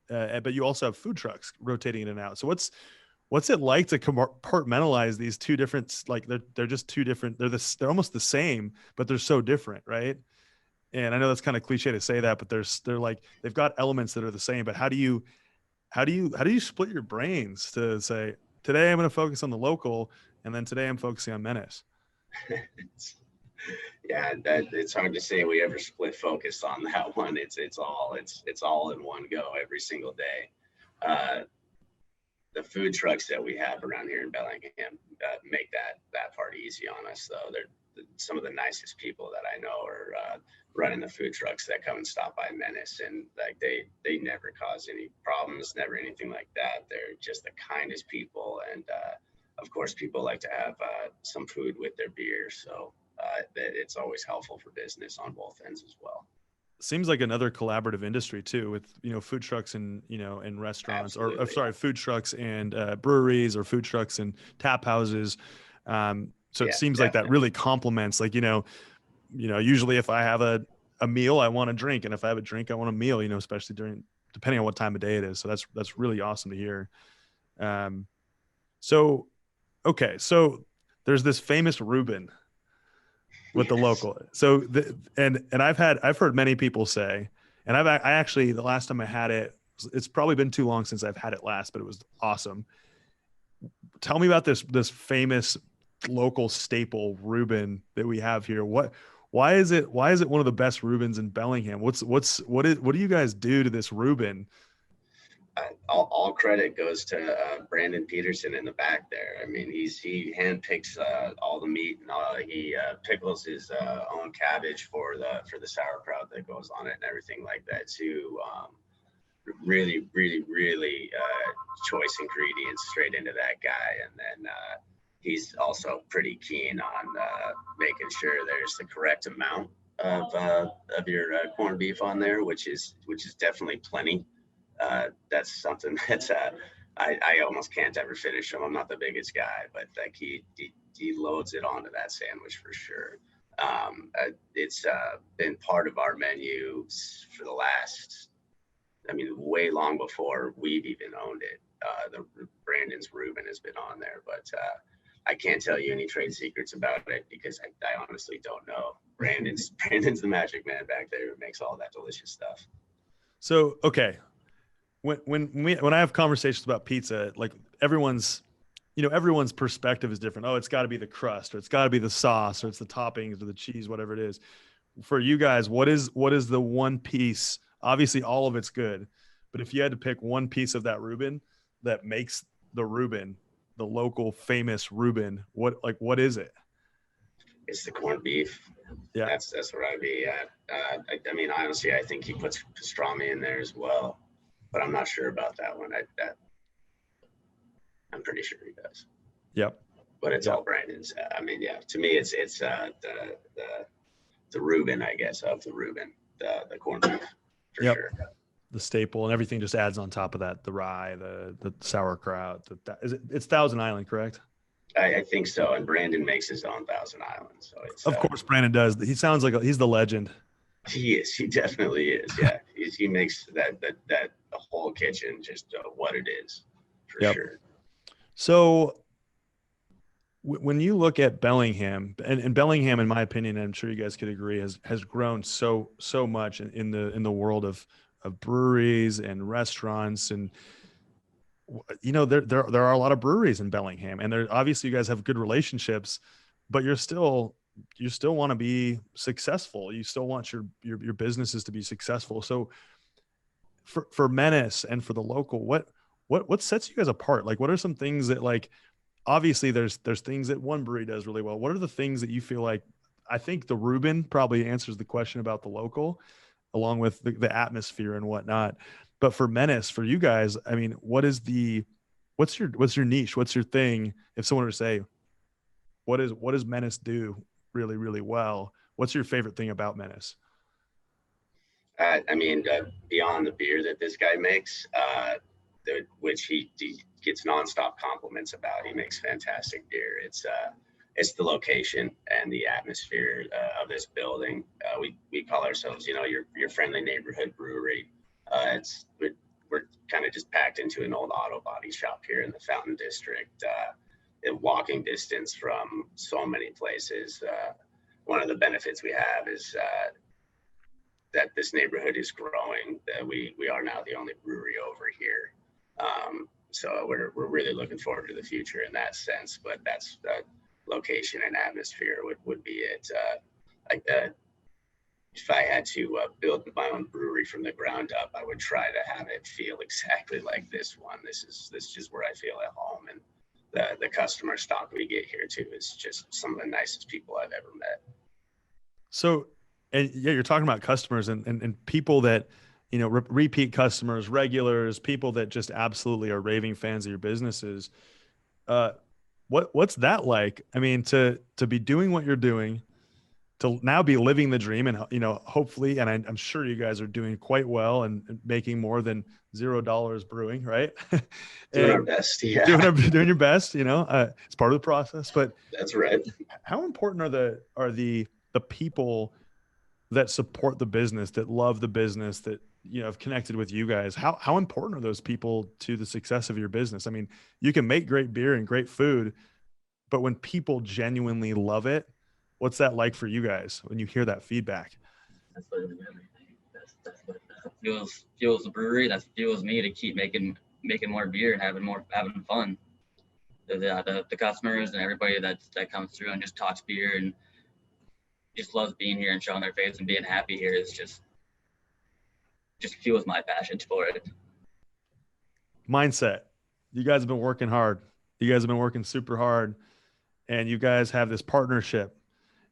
but you also have food trucks rotating in and out. So what's it like to compartmentalize these two different, like they're just two different, they're almost the same, but they're so different, right? And I know that's kind of cliche to say that, but they're like, they've got elements that are the same, but how do you split your brains to say, today I'm going to focus on the local, and then today I'm focusing on Menace? Yeah, it's hard to say we ever split focus on that one. It's all in one go every single day. The food trucks that we have around here in Bellingham make that part easy on us, though. They're some of the nicest people that I know are running the food trucks that come and stop by Menace, and like they never cause any problems, never anything like that. They're just the kindest people, and of course, people like to have some food with their beer, so it's always helpful for business on both ends as well. Seems like another collaborative industry too, with food trucks and and restaurants. Absolutely. Or sorry, food trucks and breweries, or food trucks and tap houses. So it seems definitely like that really complements, like usually if I have a meal, I want a drink, and if I have a drink, I want a meal, especially depending on what time of day it is. So that's really awesome to hear. So there's this famous Reuben with the local. So and I've heard many people say, and I actually, the last time I had it, it's probably been too long since I've had it last, but it was awesome. Tell me about this famous local staple Reuben that we have here. Why is it one of the best Reubens in Bellingham? What do you guys do to this Reuben? All credit goes to Brandon Peterson in the back there. I mean, he handpicks all the meat, and he pickles his own cabbage for the sauerkraut that goes on it and everything like that too. really, really, really choice ingredients straight into that guy. And then he's also pretty keen on making sure there's the correct amount of your corned beef on there, which is definitely plenty. That's something that's I almost can't ever finish them. I'm not the biggest guy, but like he loads it onto that sandwich for sure. It's been part of our menu for the last, I mean, way long before we've even owned it. The Brandon's Reuben has been on there, but I can't tell you any trade secrets about it because I honestly don't know. Brandon's the magic man back there who makes all that delicious stuff. So, okay. When I have conversations about pizza, like everyone's perspective is different. Oh, it's got to be the crust, or it's got to be the sauce, or it's the toppings, or the cheese, whatever it is. For you guys, what is the one piece? Obviously, all of it's good, but if you had to pick one piece of that Reuben that makes the Reuben, the local famous Reuben, what is it? It's the corned beef. Yeah, that's where I'd be at. I mean, honestly, I think he puts pastrami in there as well, but I'm not sure about that one. I'm pretty sure he does. Yep. But it's all Brandon's. I mean, yeah. To me, it's the Reuben, I guess, of the Reuben, the corned beef for sure. The staple, and everything just adds on top of that. The rye, the sauerkraut. It's Thousand Island, correct? I think so. And Brandon makes his own Thousand Island. So it's of course Brandon does. He sounds like he's the legend. He is. He definitely is. Yeah. He makes that the whole kitchen just what it is for sure. So when you look at Bellingham, and Bellingham, in my opinion, I'm sure you guys could agree, has grown so much in the world of breweries and restaurants, and there are a lot of breweries in Bellingham, and there obviously you guys have good relationships, but you still want to be successful. You still want your businesses to be successful. So for Menace and for the local, what sets you guys apart? Like, what are some things that, like, obviously there's things that one brewery does really well. What are the things that you feel like, I think the Reuben probably answers the question about the local, along with the atmosphere and whatnot. But for Menace, for you guys, I mean, what's your niche? What's your thing? If someone were to say, what does Menace do really, really well? What's your favorite thing about Menace? I mean, beyond the beer that this guy makes, which he gets nonstop compliments about. He makes fantastic beer. It's the location and the atmosphere of this building. We call ourselves, your friendly neighborhood brewery. We're kind of just packed into an old auto body shop here in the Fountain District, walking distance from so many places. One of the benefits we have is that this neighborhood is growing. That we are now the only brewery over here. So we're really looking forward to the future in that sense, but that's location and atmosphere would be it. If I had to build my own brewery from the ground up, I would try to have it feel exactly like this one. This is where I feel at home, and the customer stock we get here too is just some of the nicest people I've ever met. So, and yeah, you're talking about customers and people that, repeat customers, regulars, people that just absolutely are raving fans of your businesses. What's that like? I mean, to be doing what you're doing, to now be living the dream, and hopefully, and I'm sure you guys are doing quite well and making more than $0 brewing, right? Doing our best, yeah. Doing your best, it's part of the process. But that's right. How important are the people that support the business, that love the business, that have connected with you guys? How important are those people to the success of your business? I mean, you can make great beer and great food, but when people genuinely love it, what's that like for you guys when you hear that feedback? That's literally everything. That's what fuels the brewery. That fuels me to keep making more beer and having fun. The customers and everybody that comes through and just talks beer and just loves being here and showing their face and being happy here is just fuels my passion for it. Mindset. You guys have been working hard. You guys have been working super hard, and you guys have this partnership,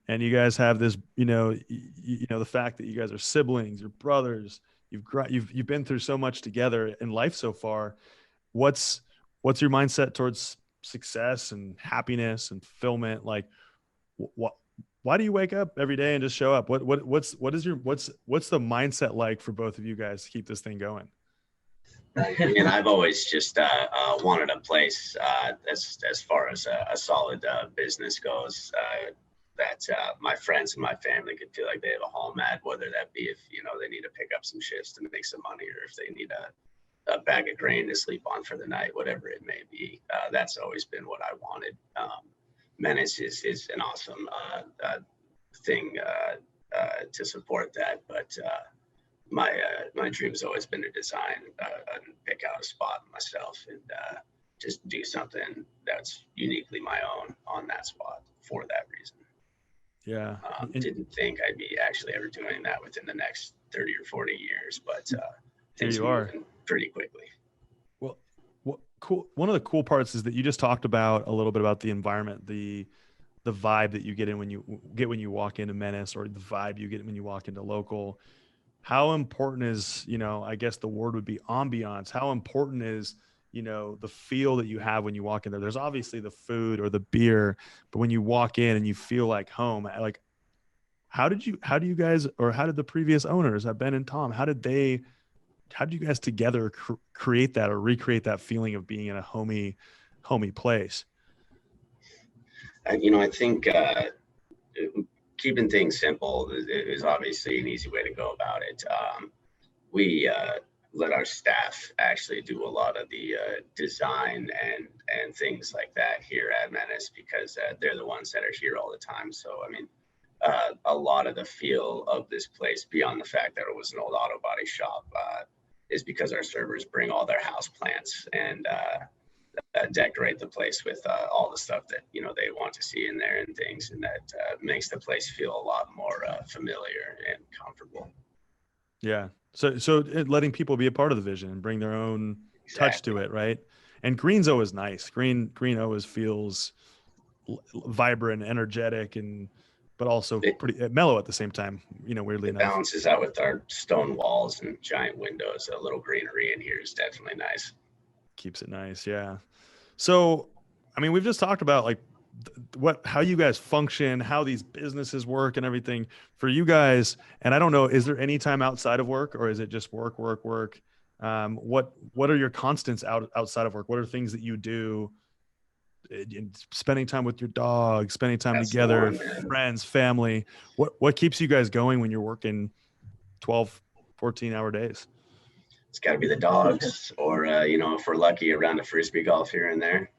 and you guys have this, the fact that you guys are siblings, you're brothers, you've been through so much together in life so far. What's your mindset towards success and happiness and fulfillment? Like, what? Why do you wake up every day and just show up? What's the mindset like for both of you guys to keep this thing going? And I've always just wanted a place as far as a solid business goes, that my friends and my family could feel like they have a home at, whether that be if they need to pick up some shifts to make some money, or if they need a bag of grain to sleep on for the night, whatever it may be. That's always been what I wanted. Menace is an awesome thing to support that, but my dream's always been to design and pick out a spot myself and just do something that's uniquely my own on that spot for that reason. Yeah. Didn't think I'd be actually ever doing that within the next 30 or 40 years, but things you are moving pretty quickly. Well, cool. One of the cool parts is that you just talked about a little bit about the environment, the vibe that you get when you walk into Menace, or the vibe you get when you walk into local. How important is, I guess the word would be ambiance. How important is, the feel that you have when you walk in there? There's obviously the food or the beer, but when you walk in and you feel like home, like, how do you guys, or how did the previous owners, Ben and Tom, how did you guys together create that or recreate that feeling of being in a homey place? I think keeping things simple is obviously an easy way to go about it. We let our staff actually do a lot of the design and things like that here at Menace, because they're the ones that are here all the time. So, I mean, a lot of the feel of this place, beyond the fact that it was an old auto body shop, is because our servers bring all their house plants and decorate the place with all the stuff that they want to see in there and things, and that makes the place feel a lot more familiar and comfortable. Yeah. So letting people be a part of the vision and bring their own touch to it, right? And green's always nice. Green always feels vibrant, energetic, but also pretty mellow at the same time. Weirdly enough, balances out with our stone walls and giant windows. A little greenery in here is definitely nice. Keeps it nice. Yeah. So, I mean, we've just talked about like how you guys function, how these businesses work and everything for you guys. And I don't know, is there any time outside of work, or is it just work? What are your constants outside of work? What are things that you do? Spending time with your dog, spending time together, friends, family. What keeps you guys going when you're working 12, 14-hour days? It's got to be the dogs, or if we're lucky, around a frisbee golf here and there.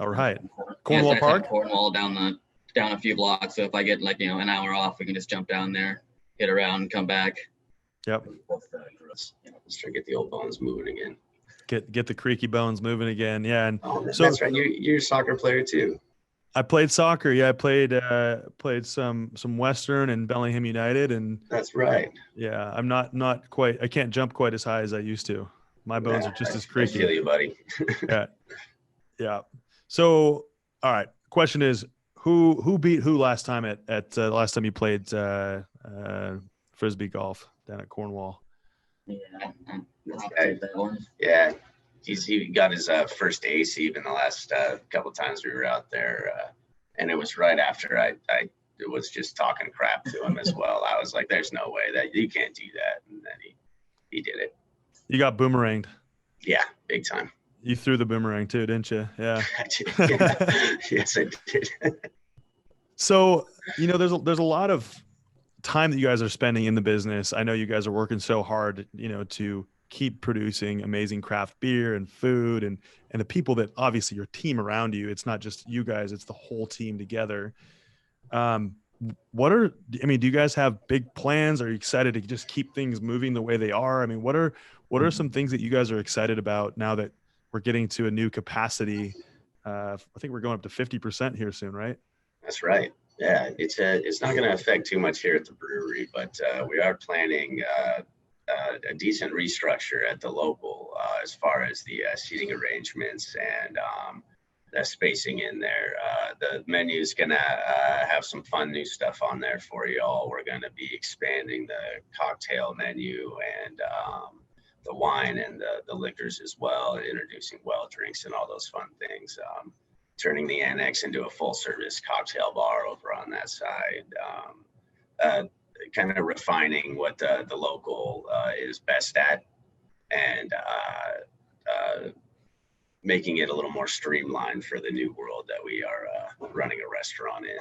All right. Cornwall Park? Cornwall down a few blocks. So if I get an hour off, we can just jump down there, hit around, and come back. Yep. Just try to get the old bones moving again. Get the creaky bones moving again. Yeah. And so that's right. You're a soccer player too. I played soccer. Yeah. I played some Western and Bellingham United, and that's right. Yeah. I'm not quite, I can't jump quite as high as I usst to. My bones are just as creaky. I feel you, buddy. Yeah. Yeah. So, all right. Question is, who beat who last time at the last time you played frisbee golf down at Cornwall? Yeah, he got his first ace even the last couple times we were out there, and it was right after I was just talking crap to him as well. I was like, "There's no way that you can't do that," and then he did it. You got boomeranged. Yeah, big time. You threw the boomerang too, didn't you? Yeah. I did. Yeah. Yes, I did. So, there's a lot of time that you guys are spending in the business. I know you guys are working so hard, to keep producing amazing craft beer and food and the people that obviously your team around you. It's not just you guys, it's the whole team together. Do you guys have big plans? Are you excited to just keep things moving the way they are? I mean, what are some things that you guys are excited about now that we're getting to a new capacity? I think we're going up to 50% here soon, right? That's right. Yeah, it's not going to affect too much here at the brewery, but we are planning a decent restructure at the local as far as the seating arrangements and spacing in there. The menu's gonna have some fun new stuff on there for you all. We're gonna be expanding the cocktail menu and the wine and the liquors as well, introducing well drinks and all those fun things. Turning the annex into a full service cocktail bar over on that side. Kind of refining what the local is best at, and making it a little more streamlined for the new world that we are running a restaurant in.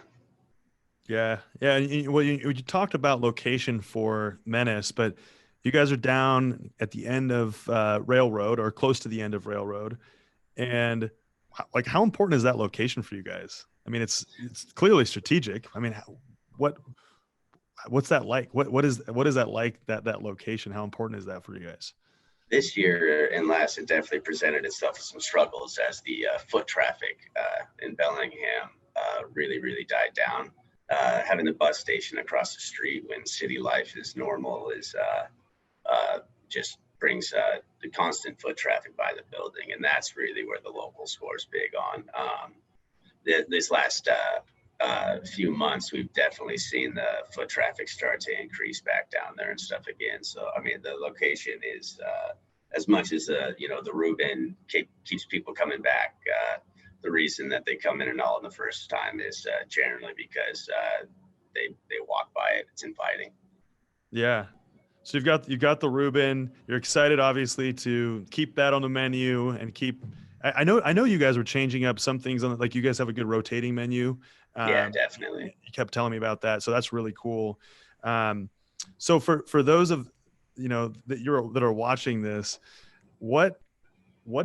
Yeah. Yeah. You talked about location for Menace, but you guys are down at the end of Railroad, or close to the end of Railroad. And like, how important is that location for you guys? I mean, it's clearly strategic. I mean, what's that like? What is that like, that location? How important is that for you guys? This year and last, it definitely presented itself with some struggles as the foot traffic in Bellingham really, really died down. Having the bus station across the street when city life is normal is just brings the constant foot traffic by the building, and that's really where the local score's big on. This last few months, we've definitely seen the foot traffic start to increase back down there and stuff again. So, I mean, the location is as much as the Reuben keeps people coming back. The reason that they come in and all in the first time is generally because they walk by it. It's inviting. Yeah. So you've got the Reuben. You're excited, obviously, to keep that on the menu and keep. I know you guys were changing up some things on, like, you guys have a good rotating menu. Yeah, definitely. You kept telling me about that, so that's really cool. So for those of that are watching this, what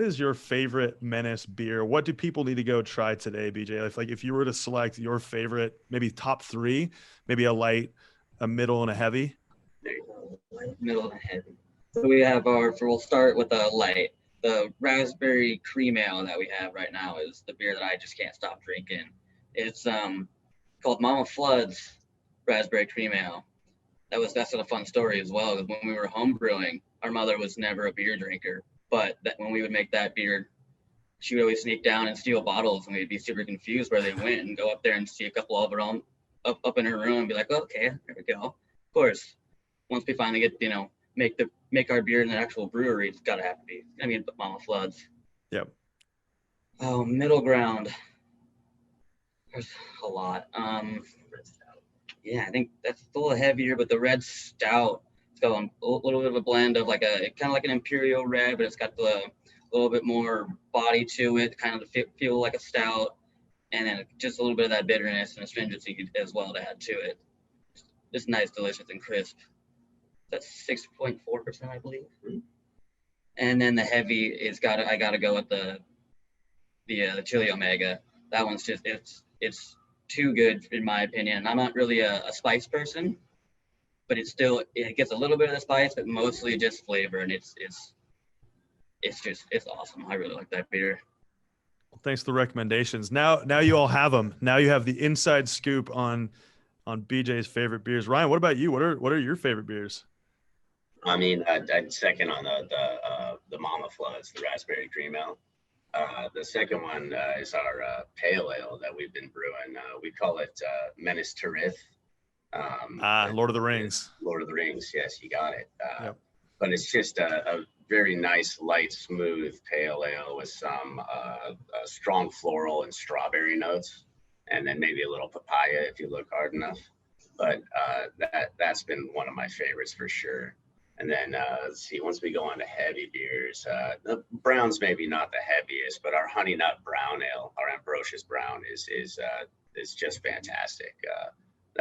is your favorite Menace beer? What do people need to go try today, BJ? If you were to select your favorite, maybe top three, maybe a light, a middle, and a heavy. Middle and heavy. So we'll start with the light. The raspberry cream ale that we have right now is the beer that I just can't stop drinking. It's called Mama Flood's raspberry cream ale. That's a fun story as well. When we were home brewing, our mother was never a beer drinker, but when we would make that beer, she would always sneak down and steal bottles, and we'd be super confused where they went, and go up there and see a couple of our own up in her room and be like, oh, okay, there we go. Of course, once we finally get make our beer in an actual brewery, it's gonna be Mama Flood's. Yep. Oh, middle ground. There's a lot. Yeah, I think that's a little heavier, but the red stout, it's got a little bit of a blend of kind of like an imperial red, but it's got a little bit more body to it, kind of feel like a stout, and then just a little bit of that bitterness and astringency as well to add to it. Just nice, delicious, and crisp. That's 6.4%, I believe. And then the heavy is I gotta go with the Chili Omega. That one's just it's too good in my opinion. I'm not really a spice person, but it gets a little bit of the spice, but mostly just flavor, and it's awesome. I really like that beer. Well, thanks for the recommendations. Now you all have them. Now you have the inside scoop on BJ's favorite beers. Ryan, what about you? What are your favorite beers? I mean, I'd second on the Mama Flood's, the raspberry cream ale. The second one is our pale ale that we've been brewing. We call it Menace Tirith. Lord of the Rings. Lord of the Rings, yes, you got it. Yep. But it's just a very nice, light, smooth pale ale with some strong floral and strawberry notes, and then maybe a little papaya if you look hard enough. But that's been one of my favorites for sure. And then let's see, once we go on to heavy beers, the brown's maybe not the heaviest, but our honey nut brown ale, our Ambrosius brown, is just fantastic.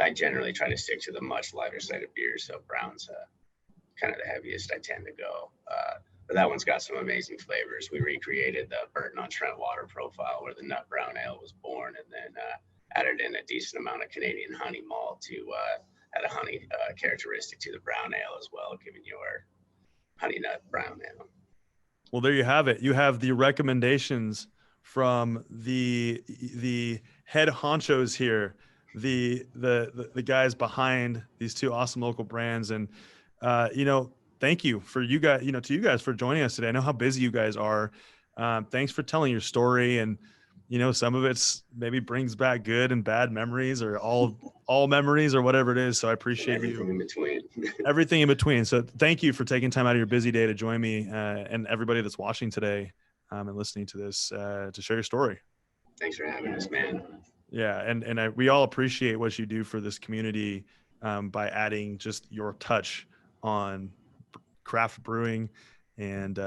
I generally try to stick to the much lighter side of beers, so brown's kind of the heaviest I tend to go. But that one's got some amazing flavors. We recreated the Burton-on-Trent water profile where the nut brown ale was born, and then added in a decent amount of Canadian honey malt to add a honey characteristic to the brown ale as well, giving you our honey nut brown ale. Well, there you have it. You have the recommendations from the head honchos here, the guys behind these two awesome local brands. And thank you for you guys for joining us today. I know how busy you guys are. Thanks for telling your story and some of it's maybe brings back good and bad memories, or all memories, or whatever it is. So I appreciate everything in between. everything in between. So thank you for taking time out of your busy day to join me, and everybody that's watching today, and listening to this, to share your story. Thanks for having us, man. Yeah. And we all appreciate what you do for this community, by adding just your touch on craft brewing, and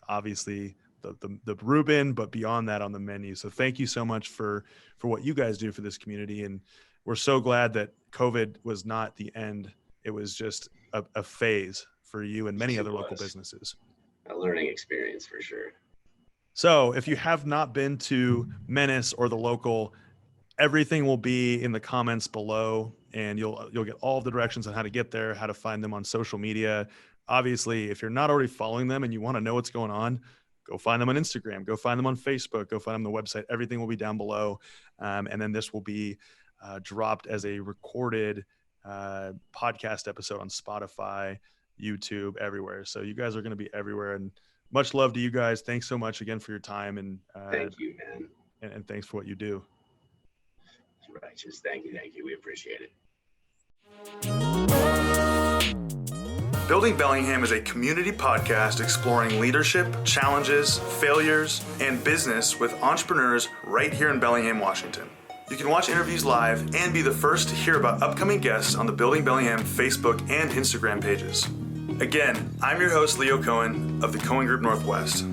obviously the Reuben, but beyond that on the menu. So thank you so much for what you guys do for this community. And we're so glad that COVID was not the end. It was just a phase for you and many other local businesses. A learning experience for sure. So if you have not been to Menace or the local, everything will be in the comments below, and you'll get all of the directions on how to get there, how to find them on social media. Obviously, if you're not already following them and you want to know what's going on, go find them on Instagram, go find them on Facebook, go find them on the website. Everything will be down below. And then this will be dropped as a recorded podcast episode on Spotify, YouTube, everywhere. So you guys are going to be everywhere, and much love to you guys. Thanks so much again for your time. And thank you, man. And thanks for what you do. Righteous. Thank you. We appreciate it. Building Bellingham is a community podcast exploring leadership, challenges, failures, and business with entrepreneurs right here in Bellingham, Washington. You can watch interviews live and be the first to hear about upcoming guests on the Building Bellingham Facebook and Instagram pages. Again, I'm your host, Leo Cohen of the Cohen Group Northwest.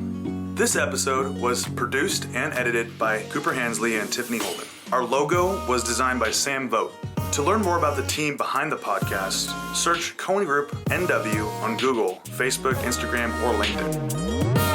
This episode was produced and edited by Cooper Hansley and Tiffany Holden. Our logo was designed by Sam Vogt. To learn more about the team behind the podcast, search Cohen Group NW on Google, Facebook, Instagram, or LinkedIn.